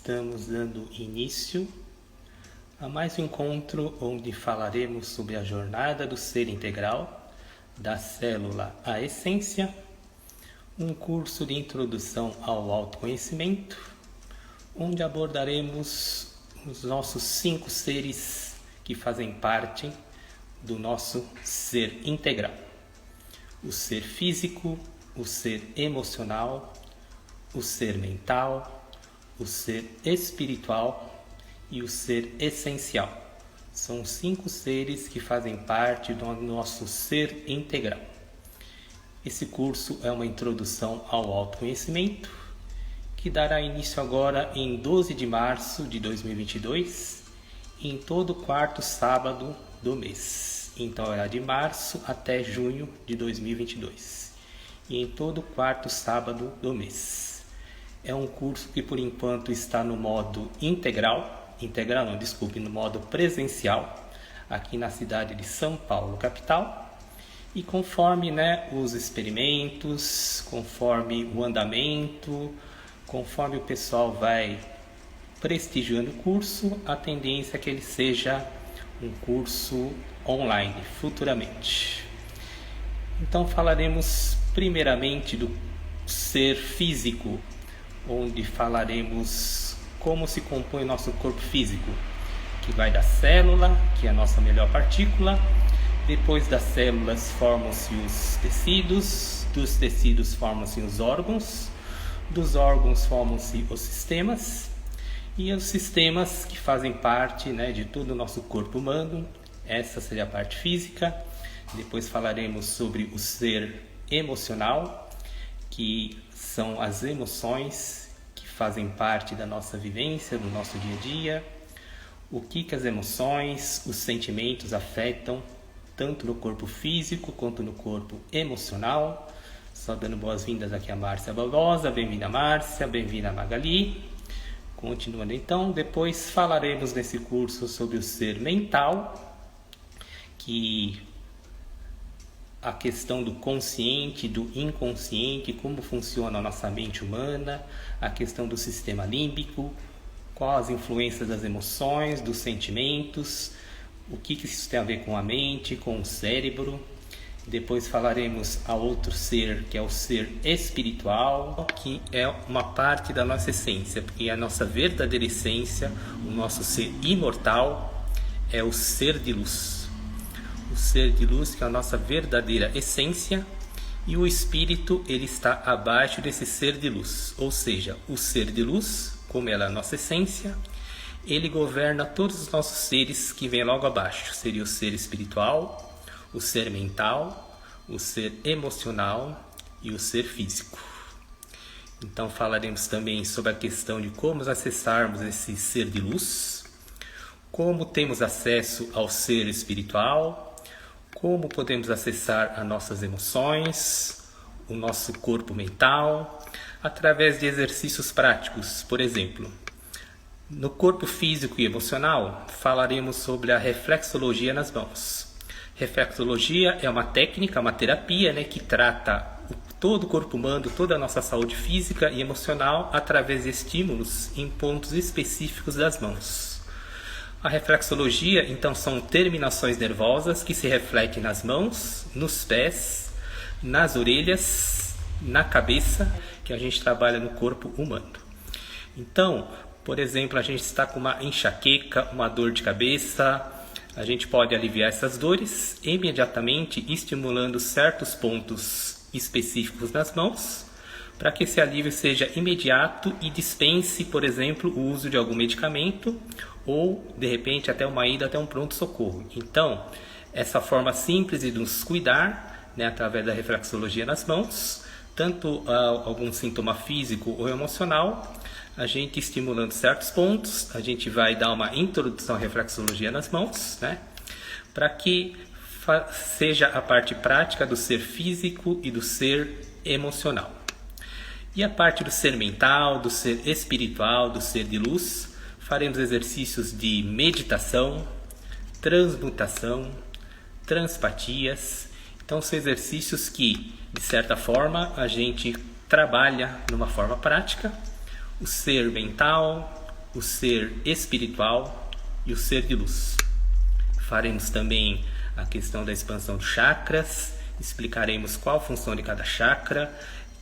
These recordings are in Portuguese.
Estamos dando início a mais um encontro onde falaremos sobre a jornada do ser integral, da célula à essência, um curso de introdução ao autoconhecimento, onde abordaremos os nossos 5 seres que fazem parte do nosso ser integral. O ser físico, o ser emocional, o ser mental, o ser espiritual e o ser essencial. São 5 seres que fazem parte do nosso ser integral. Esse curso é uma introdução ao autoconhecimento que dará início agora em 12 de março de 2022, em todo o 4º sábado do mês. Então era de março até junho de 2022 e em todo o 4º sábado do mês. É um curso que por enquanto está no modo no modo presencial, aqui na cidade de São Paulo, capital. E conforme os experimentos, conforme o andamento, conforme o pessoal vai prestigiando o curso, a tendência é que ele seja um curso online futuramente. Então falaremos primeiramente do ser físico, onde falaremos como se compõe o nosso corpo físico, que vai da célula, que é a nossa melhor partícula. Depois das células formam-se os tecidos, dos tecidos formam-se os órgãos, dos órgãos formam-se os sistemas, e os sistemas que fazem parte de todo o nosso corpo humano. Essa seria a parte física. Depois falaremos sobre o ser emocional, que são as emoções que fazem parte da nossa vivência, do nosso dia a dia. O que as emoções, os sentimentos afetam tanto no corpo físico quanto no corpo emocional. Só dando boas-vindas aqui a Márcia Barbosa. Bem-vinda, Márcia. Bem-vinda, Magali. Continuando então, depois falaremos nesse curso sobre o ser mental, que a questão do consciente, do inconsciente, como funciona a nossa mente humana, a questão do sistema límbico, quais as influências das emoções, dos sentimentos, o que isso tem a ver com a mente, com o cérebro. Depois falaremos a outro ser, que é o ser espiritual, que é uma parte da nossa essência, porque a nossa verdadeira essência, o nosso ser imortal, é o ser de luz. O ser de luz, que é a nossa verdadeira essência, e o espírito, ele está abaixo desse ser de luz. Ou seja, o ser de luz, como ela é a nossa essência, ele governa todos os nossos seres que vêm logo abaixo. Seria o ser espiritual, o ser mental, o ser emocional e o ser físico. Então falaremos também sobre a questão de como acessarmos esse ser de luz, como temos acesso ao ser espiritual, como podemos acessar as nossas emoções, o nosso corpo mental, através de exercícios práticos. Por exemplo, no corpo físico e emocional, falaremos sobre a reflexologia nas mãos. Reflexologia é uma técnica, uma terapia que trata todo o corpo humano, toda a nossa saúde física e emocional através de estímulos em pontos específicos das mãos. A reflexologia, então, são terminações nervosas que se refletem nas mãos, nos pés, nas orelhas, na cabeça, que a gente trabalha no corpo humano. Então, por exemplo, a gente está com uma enxaqueca, uma dor de cabeça, a gente pode aliviar essas dores imediatamente estimulando certos pontos específicos nas mãos, para que esse alívio seja imediato e dispense, por exemplo, o uso de algum medicamento ou, de repente, até uma ida até um pronto-socorro. Então, essa forma simples de nos cuidar, através da reflexologia nas mãos, tanto algum sintoma físico ou emocional, a gente estimulando certos pontos, a gente vai dar uma introdução à reflexologia nas mãos, para que seja a parte prática do ser físico e do ser emocional. E a parte do ser mental, do ser espiritual, do ser de luz, faremos exercícios de meditação, transmutação, transpatias. Então são exercícios que, de certa forma, a gente trabalha numa forma prática o ser mental, o ser espiritual e o ser de luz. Faremos também a questão da expansão dos chakras, explicaremos qual a função de cada chakra,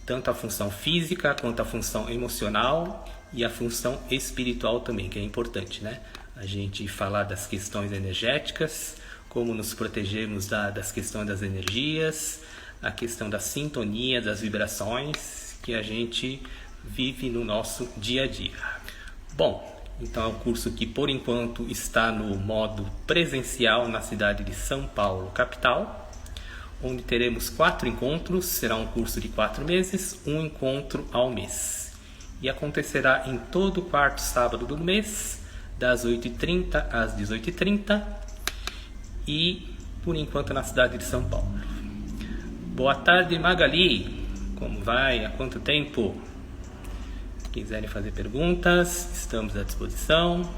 tanto a função física quanto a função emocional e a função espiritual também, que é importante, né? A gente falar das questões energéticas, como nos protegemos das questões das energias, a questão da sintonia, das vibrações que a gente vive no nosso dia a dia. Bom, então é um curso que por enquanto está no modo presencial na cidade de São Paulo, capital, onde teremos 4 encontros, será um curso de 4 meses, um encontro ao mês. E acontecerá em todo o quarto sábado do mês, das 8h30 às 18h30, e por enquanto na cidade de São Paulo. Boa tarde, Magali, como vai? Há quanto tempo? Se quiserem fazer perguntas, estamos à disposição.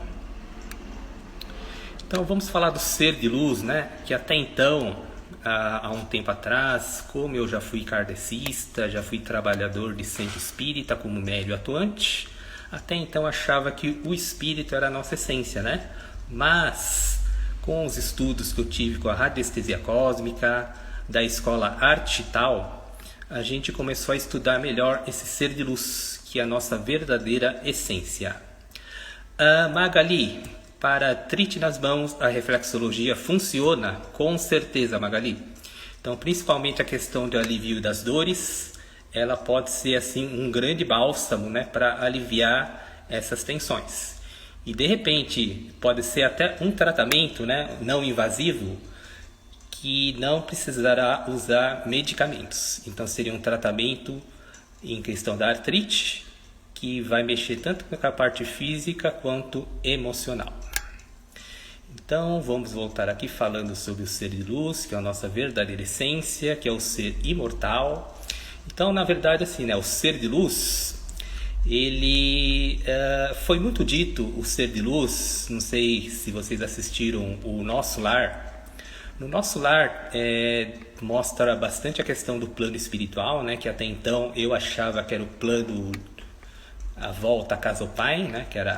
Então vamos falar do ser de luz, né? Que até então, há um tempo atrás, como eu já fui kardecista, já fui trabalhador de centro espírita como médium atuante, até então achava que o espírito era a nossa essência, né? Mas com os estudos que eu tive com a radiestesia cósmica, da escola Archital, a gente começou a estudar melhor esse ser de luz, que é a nossa verdadeira essência. Magali, para artrite nas mãos, a reflexologia funciona? Com certeza, Magali. Então, principalmente a questão do alívio das dores, ela pode ser assim um grande bálsamo, né, para aliviar essas tensões. E de repente pode ser até um tratamento, né, não invasivo, que não precisará usar medicamentos. Então seria um tratamento em questão da artrite, que vai mexer tanto com a parte física quanto emocional. Então vamos voltar aqui falando sobre o ser de luz, que é a nossa verdadeira essência, que é o ser imortal. Então, na verdade, assim, né, o ser de luz, ele foi muito dito, o ser de luz, não sei se vocês assistiram o Nosso Lar. No Nosso Lar mostra bastante a questão do plano espiritual, né, que até então eu achava que era o plano, a volta à casa do Pai, né, que era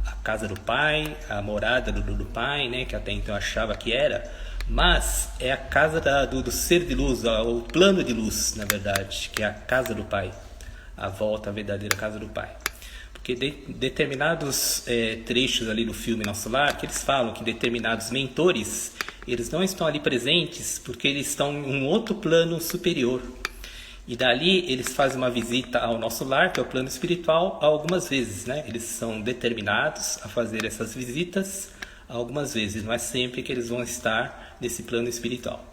a casa do Pai, a morada do Pai, né, que até então eu achava que era. Mas é a casa do ser de luz, o plano de luz, na verdade, que é a casa do Pai, a volta à verdadeira casa do Pai. Porque determinados trechos ali do filme Nosso Lar, que eles falam que determinados mentores, eles não estão ali presentes porque eles estão em um outro plano superior. E dali eles fazem uma visita ao Nosso Lar, que é o plano espiritual, algumas vezes, né? Eles são determinados a fazer essas visitas algumas vezes, não é sempre que eles vão estar nesse plano espiritual.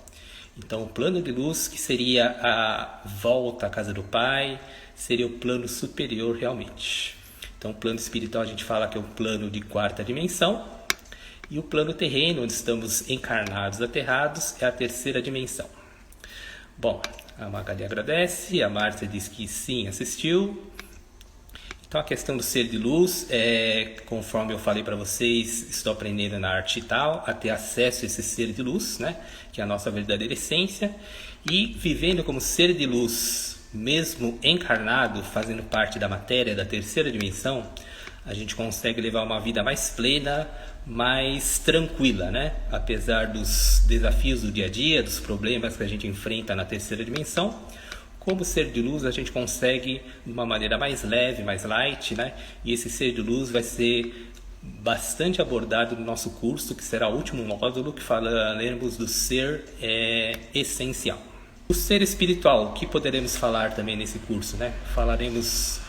Então o plano de luz, que seria a volta à casa do Pai, seria o plano superior realmente. Então o plano espiritual a gente fala que é o plano de 4ª dimensão, e o plano terreno, onde estamos encarnados, aterrados, é a 3ª dimensão. Bom, a Magali agradece, a Márcia diz que sim, assistiu. Então a questão do ser de luz, conforme eu falei para vocês, estou aprendendo na arte e tal, a ter acesso a esse ser de luz, né, que é a nossa verdadeira essência, e vivendo como ser de luz, mesmo encarnado, fazendo parte da matéria da 3ª dimensão, a gente consegue levar uma vida mais plena, mais tranquila, né? Apesar dos desafios do dia a dia, dos problemas que a gente enfrenta na 3ª dimensão, como ser de luz a gente consegue de uma maneira mais leve, mais light, né? E esse ser de luz vai ser bastante abordado no nosso curso, que será o último módulo, que falaremos do ser essencial. O ser espiritual, o que poderemos falar também nesse curso, né? Falaremos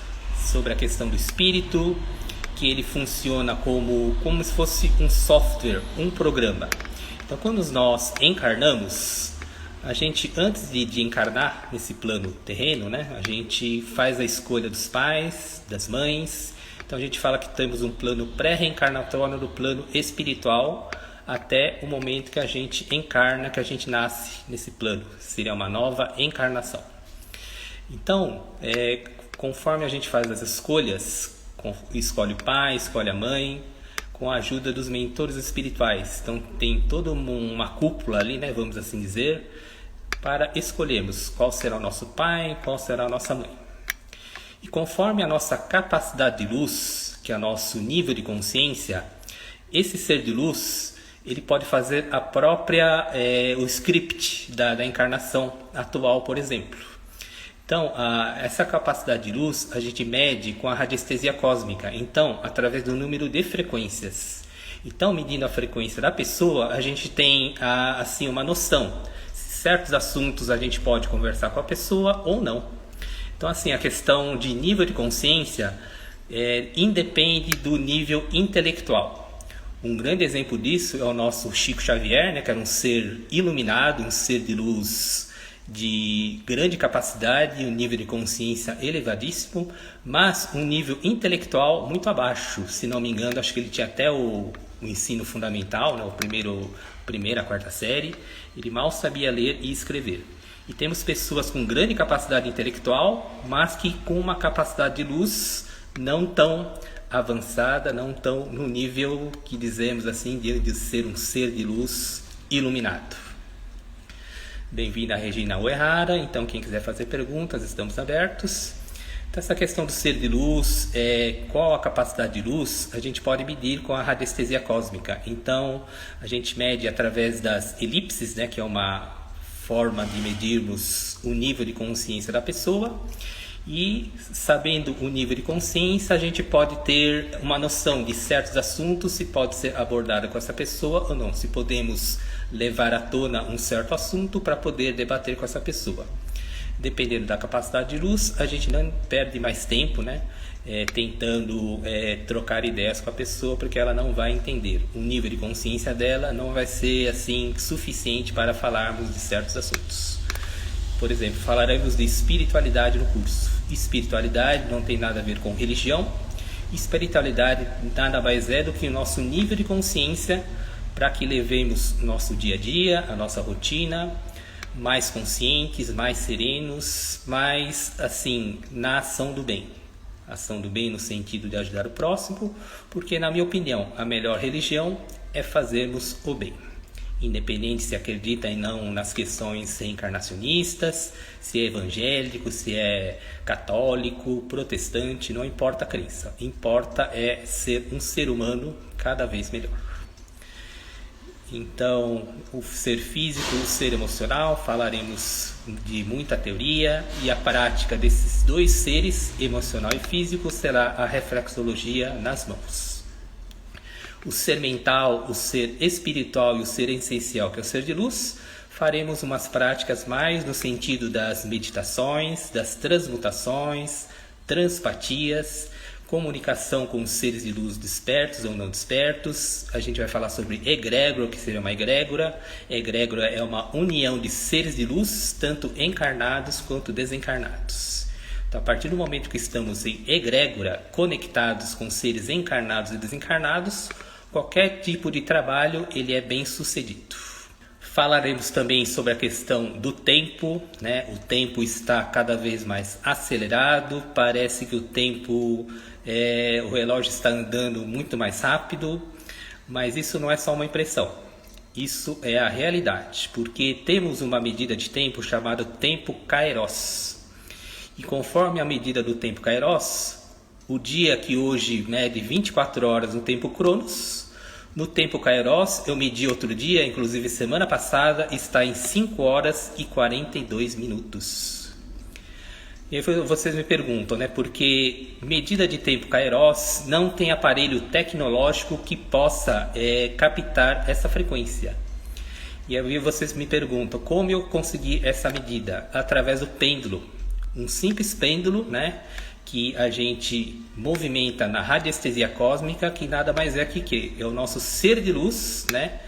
sobre a questão do espírito, que ele funciona como se fosse um software, um programa. Então, quando nós encarnamos, a gente, antes de encarnar nesse plano terreno, né, a gente faz a escolha dos pais, das mães. Então a gente fala que temos um plano pré-reencarnatório do plano espiritual até o momento que a gente encarna, que a gente nasce nesse plano. Seria uma nova encarnação. Então, conforme a gente faz as escolhas, escolhe o pai, escolhe a mãe, com a ajuda dos mentores espirituais. Então tem toda uma cúpula ali, né, vamos assim dizer, para escolhermos qual será o nosso pai, qual será a nossa mãe. E conforme a nossa capacidade de luz, que é o nosso nível de consciência, esse ser de luz, ele pode fazer o script da encarnação atual, por exemplo. Então, essa capacidade de luz a gente mede com a radiestesia cósmica, então, através do número de frequências. Então, medindo a frequência da pessoa, a gente tem assim uma noção se certos assuntos a gente pode conversar com a pessoa ou não. Então, assim, a questão de nível de consciência independe do nível intelectual. Um grande exemplo disso é o nosso Chico Xavier, né, que era um ser iluminado, um ser de luz de grande capacidade e um nível de consciência elevadíssimo, mas um nível intelectual muito abaixo. Se não me engano, acho que ele tinha até o ensino fundamental, né, primeira, quarta série. Ele mal sabia ler e escrever. E temos pessoas com grande capacidade intelectual, mas que com uma capacidade de luz não tão avançada, não tão no nível que dizemos assim de ser um ser de luz iluminado. Bem-vinda a Regina Uehara. Então, quem quiser fazer perguntas, estamos abertos. Então, essa questão do ser de luz, qual a capacidade de luz, a gente pode medir com a radiestesia cósmica. Então, a gente mede através das elipses, né, que é uma forma de medirmos o nível de consciência da pessoa. E sabendo o nível de consciência, a gente pode ter uma noção de certos assuntos, se pode ser abordado com essa pessoa ou não, se podemos levar à tona um certo assunto para poder debater com essa pessoa. Dependendo da capacidade de luz, a gente não perde mais tempo, né, tentando trocar ideias com a pessoa, porque ela não vai entender. O nível de consciência dela não vai ser assim suficiente para falarmos de certos assuntos. Por exemplo, falaremos de espiritualidade no curso. Espiritualidade não tem nada a ver com religião. Espiritualidade nada mais é do que o nosso nível de consciência para que levemos nosso dia a dia, a nossa rotina, mais conscientes, mais serenos, mais assim, na ação do bem. Ação do bem no sentido de ajudar o próximo, porque na minha opinião, a melhor religião é fazermos o bem. Independente se acredita ou não nas questões reencarnacionistas, se é evangélico, se é católico, protestante, não importa a crença. Importa é ser um ser humano cada vez melhor. Então, o ser físico, o ser emocional, falaremos de muita teoria, e a prática desses dois seres, emocional e físico, será a reflexologia nas mãos. O ser mental, o ser espiritual e o ser essencial, que é o ser de luz, faremos umas práticas mais no sentido das meditações, das transmutações, transpatias, comunicação com os seres de luz despertos ou não despertos. A gente vai falar sobre egrégora, o que seria uma egrégora. Egrégora é uma união de seres de luz, tanto encarnados quanto desencarnados. Então, a partir do momento que estamos em egrégora, conectados com seres encarnados e desencarnados, qualquer tipo de trabalho ele é bem sucedido. Falaremos também sobre a questão do tempo, né? O tempo está cada vez mais acelerado, parece que o tempo, o relógio está andando muito mais rápido, mas isso não é só uma impressão, isso é a realidade, porque temos uma medida de tempo chamada tempo Kairos. E conforme a medida do tempo Kairos, o dia que hoje mede 24 horas no tempo Cronos, no tempo Kairos eu medi outro dia, inclusive semana passada, está em 5 horas e 42 minutos. E aí vocês me perguntam, né, porque medida de tempo Kairos não tem aparelho tecnológico que possa captar essa frequência. E aí vocês me perguntam, como eu consegui essa medida? Através do pêndulo. Um simples pêndulo, né, que a gente movimenta na radiestesia cósmica, que nada mais é que é o nosso ser de luz, né,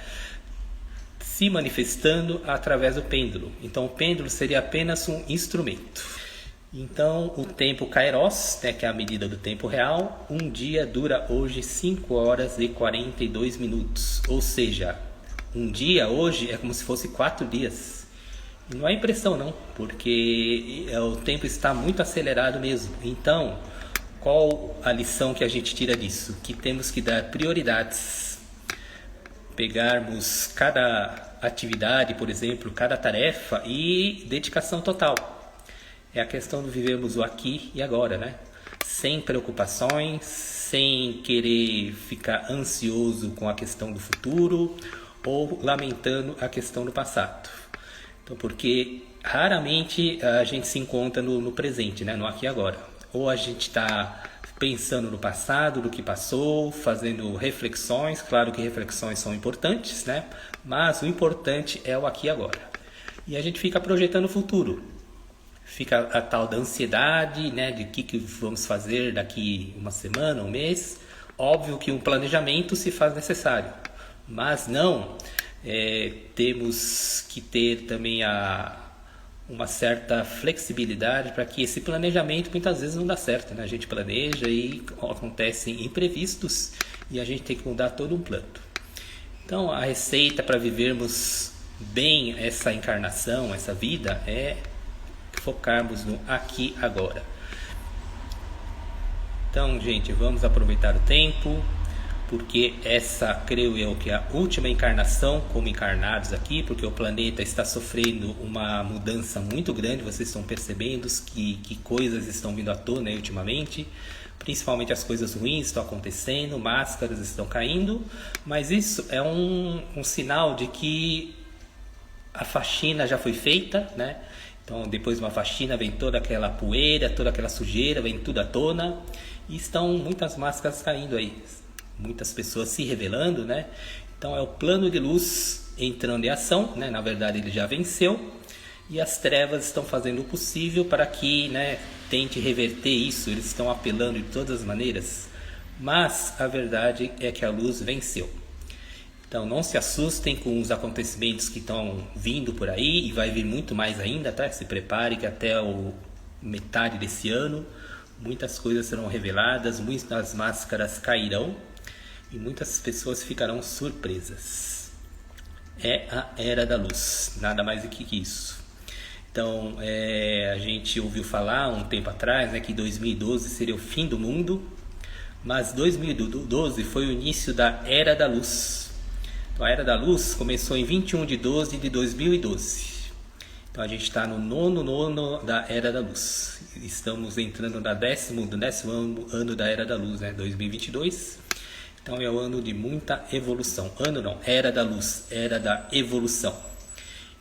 se manifestando através do pêndulo. Então o pêndulo seria apenas um instrumento. Então o tempo Kairos, né, que é a medida do tempo real, um dia dura hoje 5 horas e 42 minutos. Ou seja, um dia hoje é como se fosse 4 dias. Não é impressão não, porque o tempo está muito acelerado mesmo. Então, qual a lição que a gente tira disso? Que temos que dar prioridades. Pegarmos cada atividade, por exemplo, cada tarefa e dedicação total. é a questão do vivermos o aqui e agora, né? Sem preocupações, sem querer ficar ansioso com a questão do futuro ou lamentando a questão do passado. Então, porque raramente a gente se encontra no presente, né? No aqui e agora. Ou a gente está pensando no passado, do que passou, fazendo reflexões. Claro que reflexões são importantes, né? Mas o importante é o aqui e agora. E a gente fica projetando o futuro. Fica a tal da ansiedade, né? De que vamos fazer daqui uma semana, um mês. Óbvio que um planejamento se faz necessário. Mas não, temos que ter também uma certa flexibilidade para que esse planejamento muitas vezes não dá certo, né? A gente planeja e acontecem imprevistos e a gente tem que mudar todo um plano. Então a receita para vivermos bem essa encarnação, essa vida, é focarmos no aqui e agora. Então, gente, vamos aproveitar o tempo, porque essa, creio eu, que é a última encarnação como encarnados aqui, porque o planeta está sofrendo uma mudança muito grande. Vocês estão percebendo que coisas estão vindo à tona aí ultimamente, principalmente as coisas ruins estão acontecendo, máscaras estão caindo, mas isso é um sinal de que a faxina já foi feita, né? Então, depois de uma faxina vem toda aquela poeira, toda aquela sujeira, vem tudo à tona, e estão muitas máscaras caindo aí. Muitas pessoas se revelando, né? Então é o plano de luz entrando em ação, né? Na verdade ele já venceu e as trevas estão fazendo o possível para que, né, tente reverter isso. Eles estão apelando de todas as maneiras, mas a verdade é que a luz venceu. Então não se assustem com os acontecimentos que estão vindo por aí, e vai vir muito mais ainda, tá? Se prepare que até metade desse ano muitas coisas serão reveladas, muitas máscaras cairão e muitas pessoas ficarão surpresas. É a Era da Luz, nada mais do que isso. Então, a gente ouviu falar um tempo atrás, né, que 2012 seria o fim do mundo, mas 2012 foi o início da Era da Luz. Então, a Era da Luz começou em 21 de 12 de 2012. Então a gente está no nono da Era da Luz. Estamos entrando no décimo ano da Era da Luz, né? 2022. Então é o ano de muita evolução. Ano não, Era da Luz, Era da Evolução.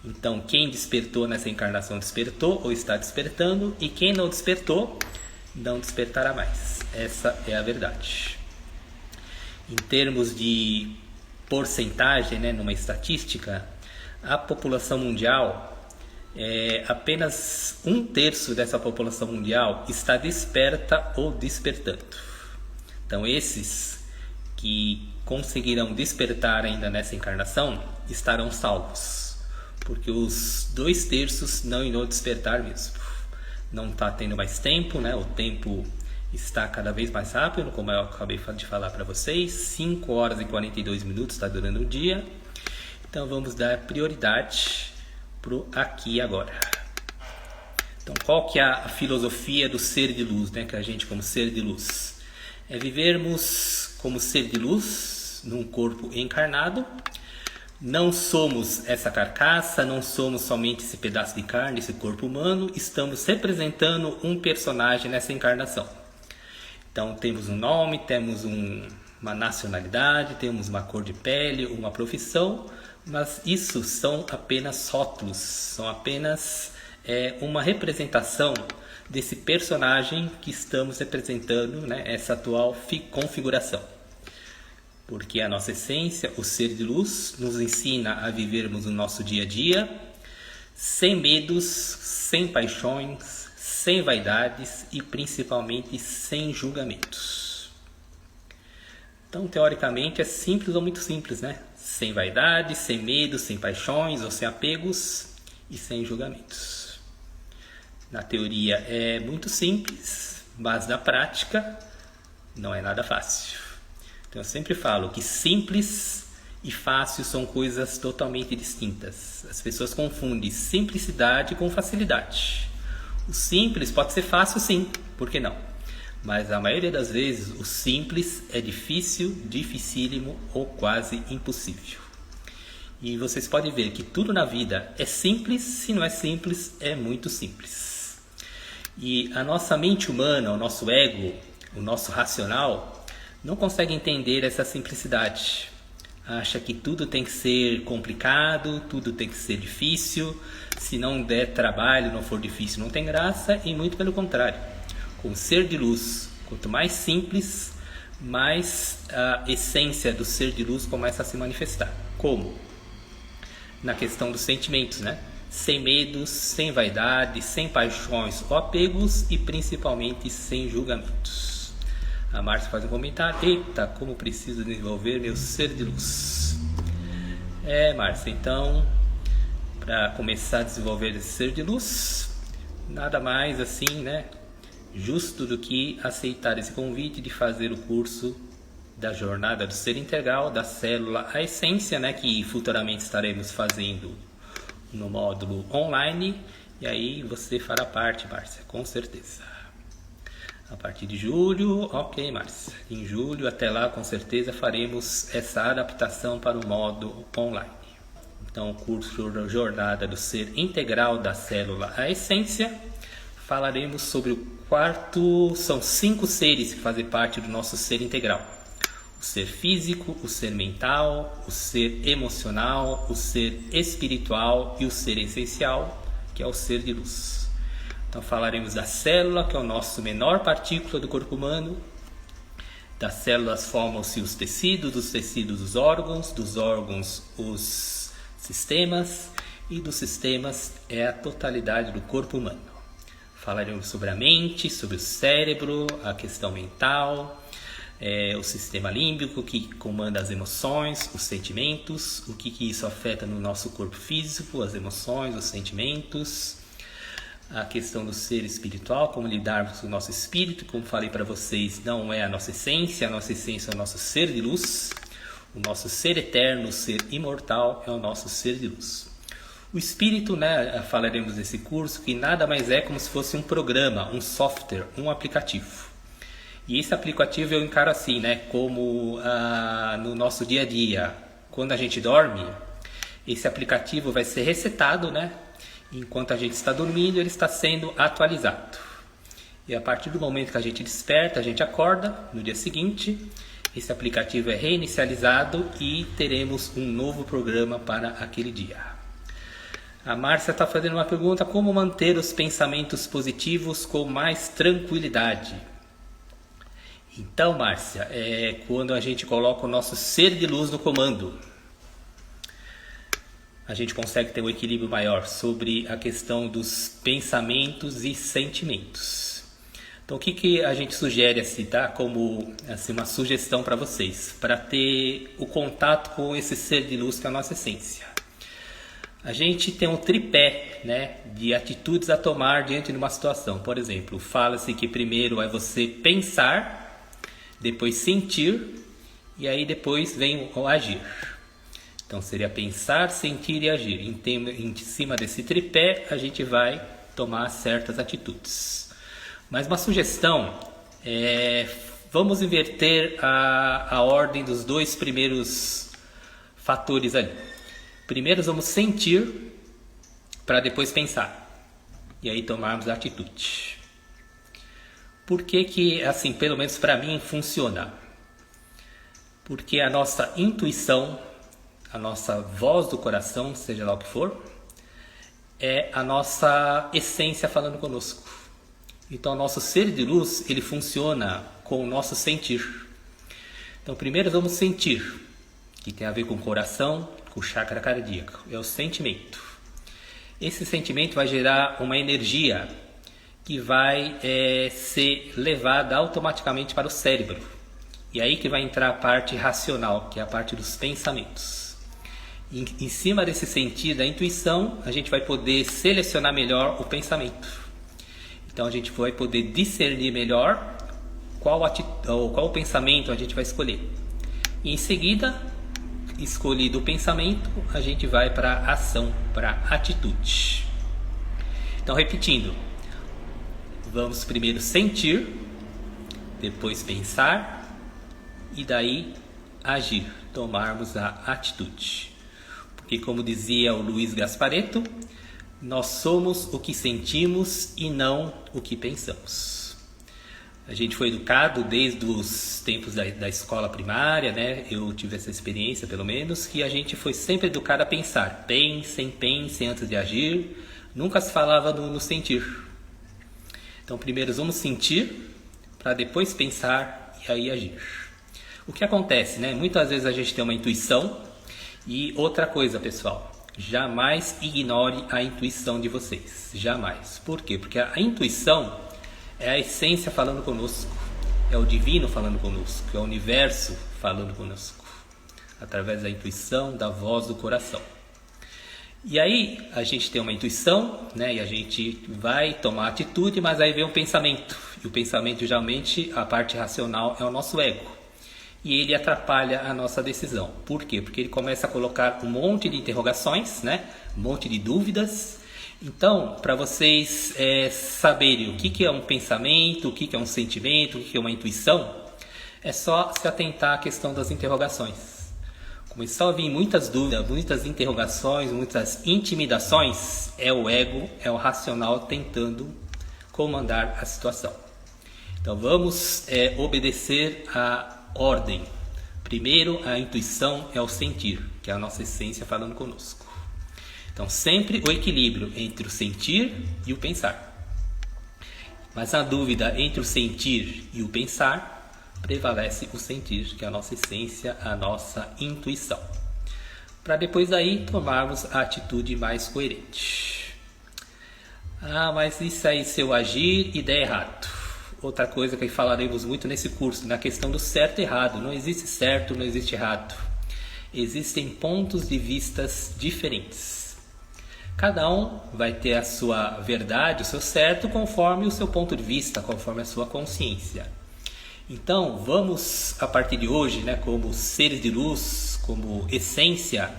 Então quem despertou nessa encarnação despertou ou está despertando, e quem não despertou, não despertará mais. Essa é a verdade. Em termos de porcentagem, né, numa estatística, a população mundial, apenas 1/3 dessa população mundial está desperta ou despertando. Então esses que conseguirão despertar ainda nessa encarnação estarão salvos, porque os 2/3 não irão despertar mesmo. Não está tendo mais tempo, né? O tempo está cada vez mais rápido, como eu acabei de falar para vocês. 5 horas e 42 minutos está durando o dia. Então vamos dar prioridade pro aqui e agora. Então, qual que é a filosofia do ser de luz, né? Que a gente, como ser de luz, é vivermos como ser de luz num corpo encarnado. Não somos essa carcaça, não somos somente esse pedaço de carne, esse corpo humano. Estamos representando um personagem nessa encarnação. Então temos um nome, temos uma nacionalidade, temos uma cor de pele, uma profissão, mas isso são apenas rótulos, são apenas uma representação desse personagem que estamos representando, né, essa atual configuração. Porque a nossa essência, o ser de luz, nos ensina a vivermos o nosso dia a dia, sem medos, sem paixões, sem vaidades e principalmente sem julgamentos. Então, teoricamente, é simples ou muito simples, né? Sem vaidades, sem medos, sem paixões ou sem apegos e sem julgamentos. Na teoria é muito simples, mas na prática não é nada fácil. Então eu sempre falo que simples e fácil são coisas totalmente distintas. As pessoas confundem simplicidade com facilidade. O simples pode ser fácil, sim, por que não? Mas a maioria das vezes o simples é difícil, dificílimo ou quase impossível. E vocês podem ver que tudo na vida é simples, se não é simples, é muito simples. E a nossa mente humana, o nosso ego, o nosso racional, não consegue entender essa simplicidade. Acha que tudo tem que ser complicado, tudo tem que ser difícil. Se não der trabalho, não for difícil, não tem graça. E muito pelo contrário. Com o ser de luz, quanto mais simples, mais a essência do ser de luz começa a se manifestar. Como? Na questão dos sentimentos, né? Sem medos, sem vaidade, sem paixões ou apegos e principalmente sem julgamentos. A Márcia faz um comentário: eita, como preciso desenvolver meu ser de luz. Márcia, então, para começar a desenvolver esse ser de luz, nada mais assim, né, justo do que aceitar esse convite de fazer o curso da Jornada do Ser Integral, da Célula à Essência, né, que futuramente estaremos fazendo no módulo online. E aí você fará parte, Márcia, com certeza. A partir de julho, ok, Márcia. Em julho, até lá, com certeza, faremos essa adaptação para o modo online. Então, o curso Jornada do Ser Integral da Célula à Essência, falaremos sobre o quarto, são 5 seres que fazem parte do nosso ser integral. O ser físico, o ser mental, o ser emocional, o ser espiritual e o ser essencial, que é o ser de luz. Então falaremos da célula, que é o nosso menor partícula do corpo humano. Das células formam-se os tecidos, dos tecidos os órgãos, dos órgãos os sistemas e dos sistemas é a totalidade do corpo humano. Falaremos sobre a mente, sobre o cérebro, a questão mental, o sistema límbico que comanda as emoções, os sentimentos, o que isso afeta no nosso corpo físico, as emoções, os sentimentos, a questão do ser espiritual, como lidarmos com o nosso espírito. Como falei para vocês, não é a nossa essência é o nosso ser de luz, o nosso ser eterno, o ser imortal é o nosso ser de luz. O espírito, né, falaremos nesse curso, que nada mais é como se fosse um programa, um software, um aplicativo. E esse aplicativo eu encaro assim, né, como no nosso dia a dia, quando a gente dorme, esse aplicativo vai ser resetado, né? Enquanto a gente está dormindo, ele está sendo atualizado. E a partir do momento que a gente desperta, a gente acorda, no dia seguinte, esse aplicativo é reinicializado e teremos um novo programa para aquele dia. A Márcia está fazendo uma pergunta: como manter os pensamentos positivos com mais tranquilidade? Então, Márcia, quando a gente coloca o nosso ser de luz no comando, a gente consegue ter um equilíbrio maior sobre a questão dos pensamentos e sentimentos. Então, o que a gente sugere assim, tá? Como assim, uma sugestão para vocês, para ter o contato com esse ser de luz que é a nossa essência. A gente tem um tripé, né, de atitudes a tomar diante de uma situação. Por exemplo, fala-se que primeiro é você pensar, depois sentir e aí depois vem o agir. Então seria pensar, sentir e agir. Em cima desse tripé a gente vai tomar certas atitudes. Mas uma sugestão vamos inverter a ordem dos 2 primeiros fatores ali. Primeiro vamos sentir para depois pensar e aí tomarmos a atitude. Por que assim, pelo menos para mim, funciona? Porque a nossa intuição, a nossa voz do coração, seja lá o que for, é a nossa essência falando conosco. Então, o nosso ser de luz, ele funciona com o nosso sentir. Então, primeiro vamos sentir, que tem a ver com o coração, com o chakra cardíaco, é o sentimento. Esse sentimento vai gerar uma energia que vai ser levada automaticamente para o cérebro. E aí que vai entrar a parte racional, que é a parte dos pensamentos. Em cima desse sentido, da intuição, a gente vai poder selecionar melhor o pensamento. Então a gente vai poder discernir melhor qual pensamento a gente vai escolher. E em seguida, escolhido o pensamento, a gente vai para a ação, para a atitude. Então, repetindo, vamos primeiro sentir, depois pensar e daí agir, tomarmos a atitude. Porque como dizia o Luiz Gasparetto, Nós somos o que sentimos e não o que pensamos. A gente foi educado desde os tempos da escola primária, né? Eu tive essa experiência, pelo menos, que a gente foi sempre educado a pensar. Pense antes de agir. Nunca se falava no sentir. Então, primeiro vamos sentir, para depois pensar e aí agir. O que acontece, né? Muitas vezes a gente tem uma intuição. E outra coisa, pessoal. Jamais ignore a intuição de vocês. Jamais. Por quê? Porque a intuição é a essência falando conosco. É o divino falando conosco. É o universo falando conosco. Através da intuição, da voz do coração. E aí a gente tem uma intuição, né? E a gente vai tomar atitude, mas aí vem um pensamento. E o pensamento, geralmente, a parte racional é o nosso ego. E ele atrapalha a nossa decisão. Por quê? Porque ele começa a colocar um monte de interrogações, né? Um monte de dúvidas. Então, para vocês saberem o que é um pensamento, o que é um sentimento, o que é uma intuição, é só se atentar à questão das interrogações. Começou a vir muitas dúvidas, muitas interrogações, muitas intimidações, é o ego, é o racional tentando comandar a situação. Então, vamos obedecer a ordem. Primeiro, a intuição é o sentir, que é a nossa essência falando conosco. Então, sempre o equilíbrio entre o sentir e o pensar. Mas na dúvida entre o sentir e o pensar, prevalece o sentir, que é a nossa essência, a nossa intuição. Para depois daí tomarmos a atitude mais coerente. Mas isso aí, se eu agir e der errado. Outra coisa que falaremos muito nesse curso, na questão do certo e errado. Não existe certo, não existe errado. Existem pontos de vistas diferentes. Cada um vai ter a sua verdade, o seu certo, conforme o seu ponto de vista, conforme a sua consciência. Então, vamos, a partir de hoje, né, como seres de luz, como essência,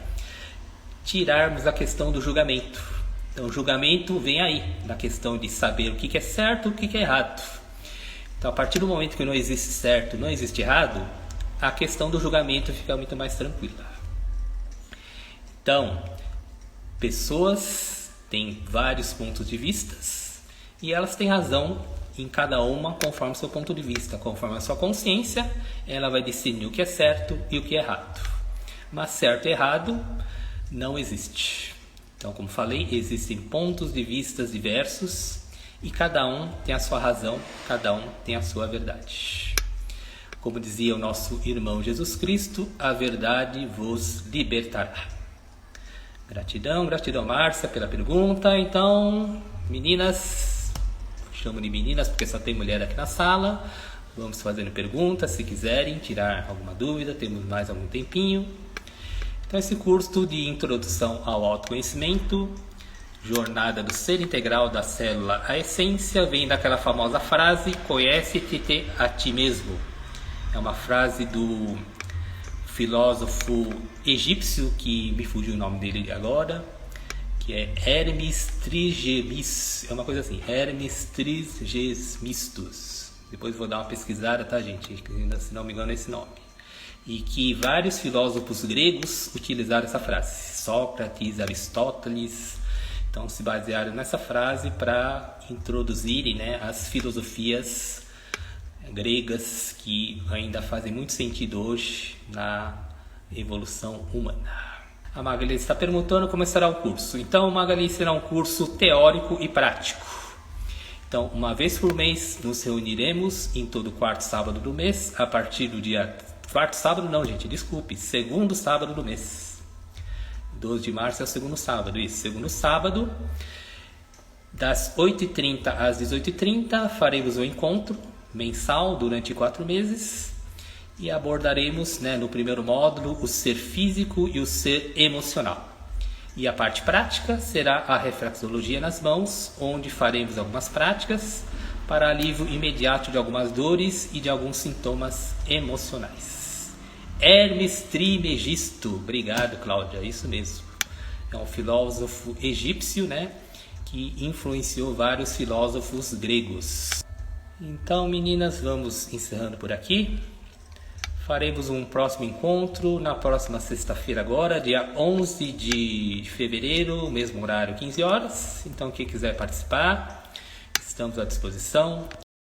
tirarmos a questão do julgamento. Então, o julgamento vem aí, na questão de saber o que é certo e o que é errado. Então, a partir do momento que não existe certo, não existe errado, a questão do julgamento fica muito mais tranquila. Então, pessoas têm vários pontos de vista e elas têm razão em cada uma conforme o seu ponto de vista, conforme a sua consciência, ela vai decidir o que é certo e o que é errado. Mas certo e errado não existe. Então, como falei, existem pontos de vista diversos e cada um tem a sua razão, cada um tem a sua verdade. Como dizia o nosso irmão Jesus Cristo, a verdade vos libertará. Gratidão, Márcia, pela pergunta. Então, meninas, chamo de meninas porque só tem mulher aqui na sala. Vamos fazendo perguntas, se quiserem tirar alguma dúvida, temos mais algum tempinho. Então, esse curso de introdução ao autoconhecimento, jornada do ser integral da célula à essência, vem daquela famosa frase, conhece-te a ti mesmo. É uma frase do filósofo egípcio, que me fugiu o nome dele agora, que é Hermes Trismegistus, é uma coisa assim, Hermes Trismegistus. Depois vou dar uma pesquisada, tá, gente? Se não me engano é esse nome. E que vários filósofos gregos utilizaram essa frase, Sócrates, Aristóteles. Então, se basearam nessa frase para introduzirem, né, as filosofias gregas que ainda fazem muito sentido hoje na evolução humana. A Magali está perguntando como será o curso. Então, Magali, será um curso teórico e prático. Então, uma vez por mês, nos reuniremos em todo quarto sábado do mês, a partir do dia... segundo sábado do mês. 12 de março é o segundo sábado, isso. Segundo sábado, das 8h30 às 18h30, faremos um encontro mensal durante 4 meses e abordaremos, né, no primeiro módulo, o ser físico e o ser emocional. E a parte prática será a reflexologia nas mãos, onde faremos algumas práticas para alívio imediato de algumas dores e de alguns sintomas emocionais. Hermes Trismegisto, obrigado, Cláudia, isso mesmo. É um filósofo egípcio, né, que influenciou vários filósofos gregos. Então, meninas, vamos encerrando por aqui. Faremos um próximo encontro na próxima sexta-feira agora, dia 11 de fevereiro, mesmo horário, 15 horas. Então, quem quiser participar, estamos à disposição.